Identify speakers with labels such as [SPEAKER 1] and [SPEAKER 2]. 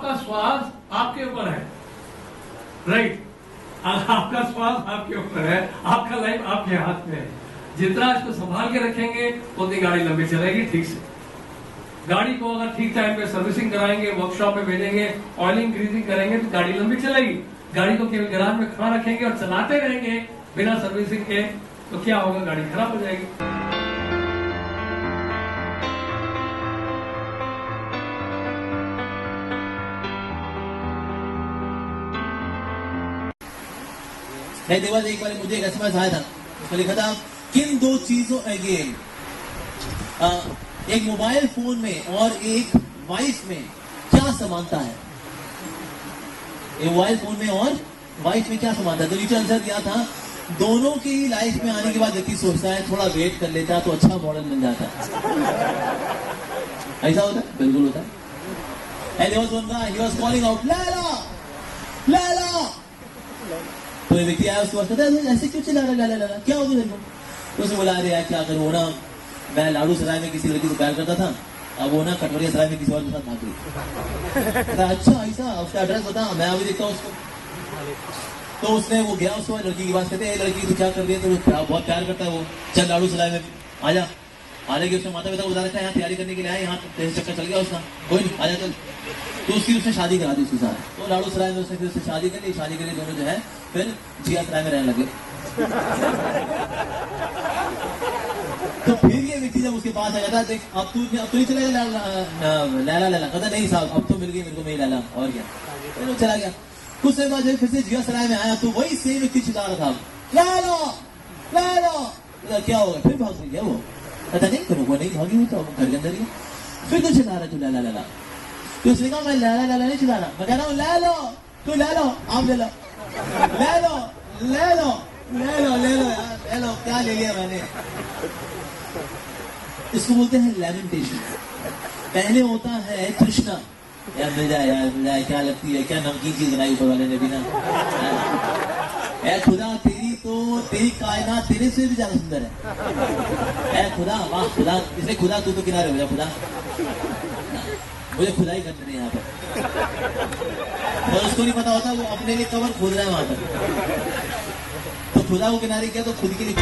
[SPEAKER 1] आपका श्वास आपके ऊपर है, राइट। आपका श्वास आपके ऊपर है, आपका लाइफ आपके हाथ में है। जितना इसको संभाल के रखेंगे उतनी गाड़ी लंबी चलेगी। ठीक से गाड़ी को अगर ठीक टाइम पे सर्विसिंग कराएंगे, वर्कशॉप में भेजेंगे, ऑयलिंग ग्रीसिंग करेंगे तो गाड़ी लंबी चलेगी। गाड़ी को केवल गैराज में खड़ा रखेंगे और चलाते रहेंगे बिना सर्विसिंग के तो क्या होगा, गाड़ी खराब हो जाएगी।
[SPEAKER 2] देवाल एक बार मुझे एक एसएमएस आया था, उसमें लिखा था किन दो चीजों अगेन, एक मोबाइल फोन में और एक वाइफ में क्या समानता है। एक मोबाइल फोन में और वाइफ में क्या समानता है। तो नीचे आंसर दिया था दोनों की लाइफ में आने के बाद व्यक्ति सोचता है थोड़ा वेट कर लेता तो अच्छा मॉडल मिल जाता है। ऐसा होता है, बिल्कुल होता है। And there was one guy, he was calling out, Laila Laila. तो ये व्यक्ति आया, उसके बाद कहता है ऐसे क्यों चिल्ला रहा लैला लैला, क्या हो गया? तो उसने बोला अरे यार क्या करूँ ना, मैं लाड़ू सराय में किसी लड़की से प्यार करता था, अब वो ना कटोरिया सराय में किसी और के साथ भाग गई। अच्छा ऐसा, उसका एड्रेस बता, मैं अभी देखता हूँ उसको। तो उसने वो गया, उसको लड़की की बात कहते हैं लड़की तो क्या कर रही है, तो बहुत प्यार करता है वो, चल लाड़ू सराय में आजा। हालांकि उसने माता पिता को बता रखा है यहाँ तैयारी करने के लिए आया, यहाँ चक्कर चल गया उसका, कोई नहीं आजा चल। तो उसने शादी करा दी उसके साथ। तो लाड़ू सराय में उसने फिर उससे शादी करी, शादी करी, दोनों जो है फिर जिया सराय में रहने लगे। तो फिर ये व्यक्ति जब उसके पास आया था, देख अब तू नहीं चलेगा लैला लैला, कहता नहीं साहब अब तो मिल गई मेरे को मेरी लैला, और क्या। फिर वो चला गया। कुछ समय बाद फिर से जिया सराय में आया तो वही सेम व्यक्ति चिल्ला रहा था लैला लैला, क्या होगा, फिर भाग गया वो। पता नहीं करो वो नहीं भागी हुई, तो घर के अंदर ही फिर तो चिल्ला रहा तू लैला लैला। तो उसने कहा मैं लैला लैला नहीं चिल्ला रहा, मैं कह रहा हूँ ले लो, तू ले लो, आप ले लो, ले लो ले लो ले लो ले लो यार ले लो, क्या ले लिया मैंने। इसको बोलते हैं लैमेंटेशन। पहले होता है तृष्णा, यार मिल जाए यार मिल जाए, क्या लगती है, क्या नमकीन चीज बनाई ऊपर वाले ने भी ना। ऐ खुदा तेरी कायनात तेरे से भी ज्यादा सुंदर है। ऐ खुदा, वाह खुदा, इसलिए खुदा तू तो किनारे हो जा खुदा, मुझे खुदा ही करते नहीं यहाँ पर। और उसको नहीं पता होता वो अपने लिए कवर खोद रहा है वहां पर, तो खुदा को किनारे किया तो खुद के लिए